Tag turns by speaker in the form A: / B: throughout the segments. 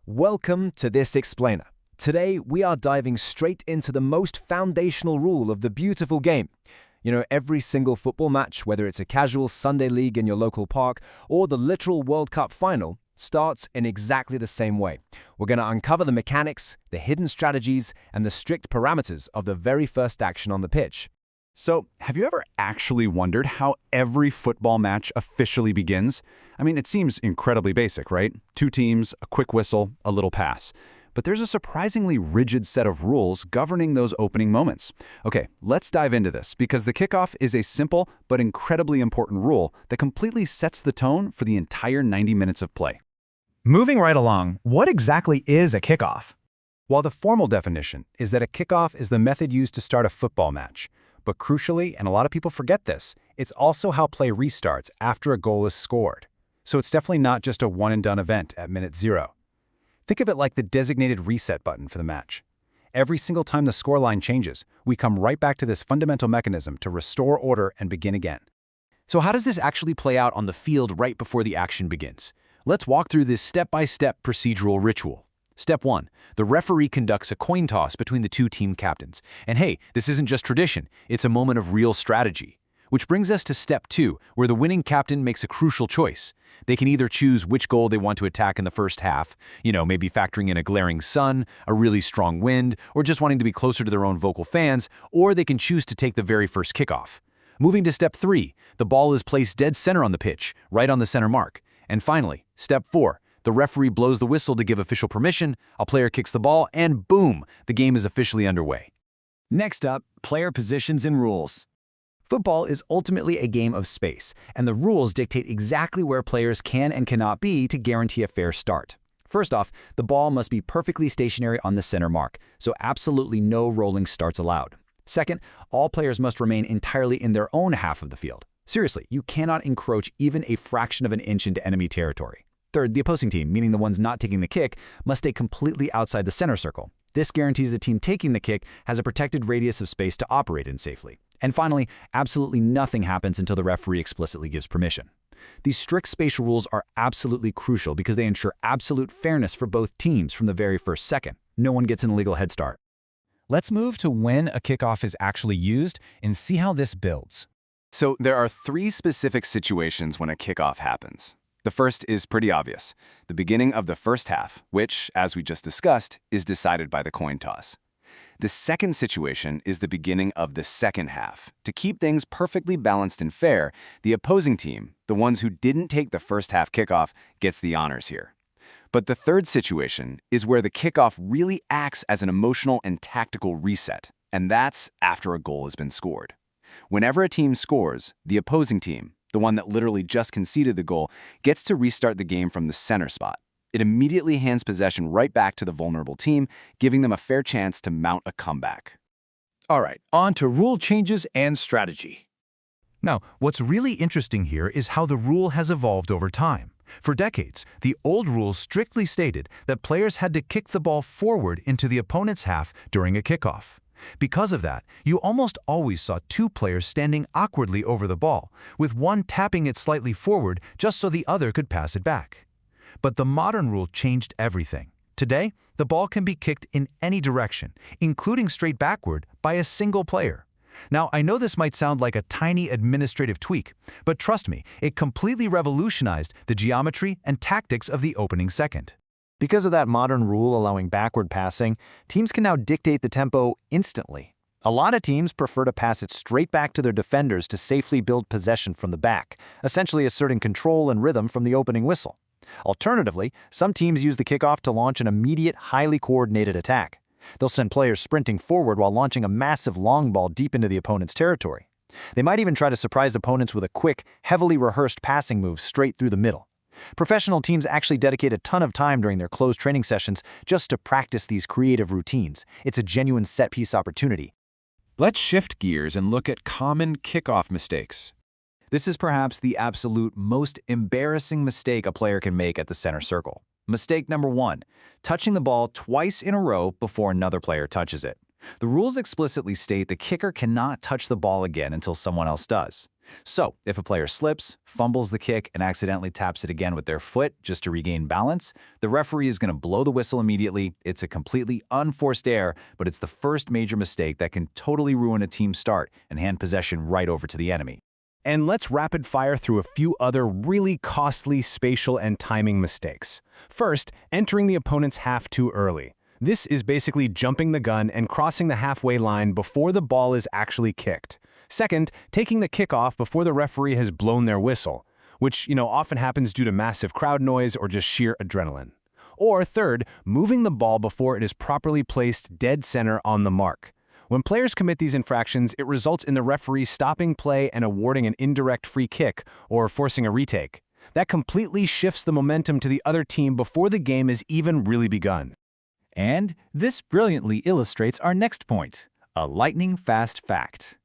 A: Welcome to this explainer. Today, we are diving straight into the most foundational rule of the beautiful game. Every single football match, whether it's a casual Sunday league in your local park or the literal World Cup final, starts in exactly the same way. We're going to uncover the mechanics, the hidden strategies, and the strict parameters of the very first action on the pitch.
B: So, have you ever actually wondered how every football match officially begins? It seems incredibly basic, right? Two teams, a quick whistle, a little pass. But there's a surprisingly rigid set of rules governing those opening moments. Okay, let's dive into this, because the kickoff is a simple but incredibly important rule that completely sets the tone for the entire 90 minutes of play.
C: Moving right along, what exactly is a kickoff?
D: While the formal definition is that a kickoff is the method used to start a football match, but crucially, and a lot of people forget this, it's also how play restarts after a goal is scored. So it's definitely not just a one-and-done event at minute 0. Think of it like the designated reset button for the match. Every single time the scoreline changes, we come right back to this fundamental mechanism to restore order and begin again.
E: So how does this actually play out on the field right before the action begins? Let's walk through this step-by-step procedural ritual. Step 1. The referee conducts a coin toss between the two team captains. And hey, this isn't just tradition, it's a moment of real strategy. Which brings us to Step 2, where the winning captain makes a crucial choice. They can either choose which goal they want to attack in the first half, maybe factoring in a glaring sun, a really strong wind, or just wanting to be closer to their own vocal fans, or they can choose to take the very first kickoff. Moving to Step 3, the ball is placed dead center on the pitch, right on the center mark. And finally, Step 4, the referee blows the whistle to give official permission, a player kicks the ball, and boom, the game is officially underway.
A: Next up, player positions and rules. Football is ultimately a game of space, and the rules dictate exactly where players can and cannot be to guarantee a fair start. First off, the ball must be perfectly stationary on the center mark, so absolutely no rolling starts allowed. Second, all players must remain entirely in their own half of the field. Seriously, you cannot encroach even a fraction of an inch into enemy territory. Third, the opposing team, meaning the ones not taking the kick, must stay completely outside the center circle. This guarantees the team taking the kick has a protected radius of space to operate in safely. And finally, absolutely nothing happens until the referee explicitly gives permission. These strict spatial rules are absolutely crucial because they ensure absolute fairness for both teams from the very first second. No one gets an illegal head start.
C: Let's move to when a kickoff is actually used and see how this builds.
B: So there are 3 specific situations when a kickoff happens. The first is pretty obvious, the beginning of the first half, which, as we just discussed, is decided by the coin toss. The second situation is the beginning of the second half. To keep things perfectly balanced and fair, the opposing team, the ones who didn't take the first half kickoff, gets the honors here. But the third situation is where the kickoff really acts as an emotional and tactical reset, and that's after a goal has been scored. Whenever a team scores, the opposing team, the one that literally just conceded the goal, gets to restart the game from the center spot. It immediately hands possession right back to the vulnerable team, giving them a fair chance to mount a comeback.
D: All right, on to rule changes and strategy.
F: Now, what's really interesting here is how the rule has evolved over time. For decades, the old rule strictly stated that players had to kick the ball forward into the opponent's half during a kickoff. Because of that, you almost always saw 2 players standing awkwardly over the ball, with one tapping it slightly forward just so the other could pass it back. But the modern rule changed everything. Today, the ball can be kicked in any direction, including straight backward, by a single player. Now, I know this might sound like a tiny administrative tweak, but trust me, it completely revolutionized the geometry and tactics of the opening second.
A: Because of that modern rule allowing backward passing, teams can now dictate the tempo instantly. A lot of teams prefer to pass it straight back to their defenders to safely build possession from the back, essentially asserting control and rhythm from the opening whistle. Alternatively, some teams use the kickoff to launch an immediate, highly coordinated attack. They'll send players sprinting forward while launching a massive long ball deep into the opponent's territory. They might even try to surprise opponents with a quick, heavily rehearsed passing move straight through the middle. Professional teams actually dedicate a ton of time during their closed training sessions just to practice these creative routines. It's a genuine set-piece opportunity.
E: Let's shift gears and look at common kickoff mistakes. This is perhaps the absolute most embarrassing mistake a player can make at the center circle. Mistake number 1, touching the ball twice in a row before another player touches it. The rules explicitly state the kicker cannot touch the ball again until someone else does.
A: So, if a player slips, fumbles the kick, and accidentally taps it again with their foot just to regain balance, the referee is going to blow the whistle immediately. It's a completely unforced error, but it's the first major mistake that can totally ruin a team's start and hand possession right over to the enemy.
D: And let's rapid fire through a few other really costly spatial and timing mistakes. First, entering the opponent's half too early. This is basically jumping the gun and crossing the halfway line before the ball is actually kicked. Second, taking the kickoff before the referee has blown their whistle, which, often happens due to massive crowd noise or just sheer adrenaline. Or third, moving the ball before it is properly placed dead center on the mark. When players commit these infractions, it results in the referee stopping play and awarding an indirect free kick or forcing a retake. That completely shifts the momentum to the other team before the game has even really begun.
E: And this brilliantly illustrates our next point, a lightning-fast fact.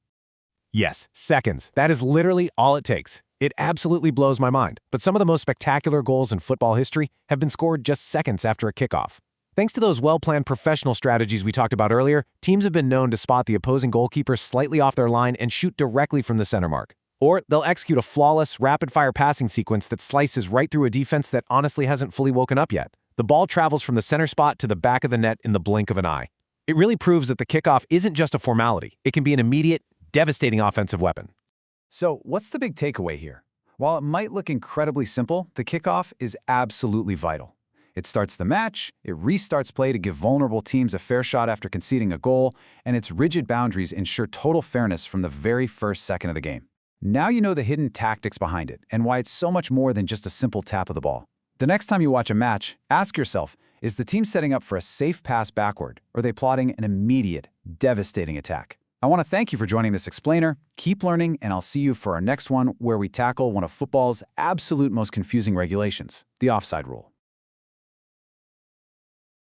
D: Yes, seconds. That is literally all it takes. It absolutely blows my mind, but some of the most spectacular goals in football history have been scored just seconds after a kickoff. Thanks to those well-planned professional strategies we talked about earlier, teams have been known to spot the opposing goalkeeper slightly off their line and shoot directly from the center mark. Or they'll execute a flawless, rapid-fire passing sequence that slices right through a defense that honestly hasn't fully woken up yet. The ball travels from the center spot to the back of the net in the blink of an eye. It really proves that the kickoff isn't just a formality. It can be an immediate, devastating offensive weapon.
A: So, what's the big takeaway here? While it might look incredibly simple, the kickoff is absolutely vital. It starts the match, it restarts play to give vulnerable teams a fair shot after conceding a goal, and its rigid boundaries ensure total fairness from the very first second of the game. Now you know the hidden tactics behind it and why it's so much more than just a simple tap of the ball. The next time you watch a match, ask yourself, is the team setting up for a safe pass backward, or are they plotting an immediate, devastating attack? I want to thank you for joining this explainer. Keep learning, and I'll see you for our next one where we tackle one of football's absolute most confusing regulations, the offside rule.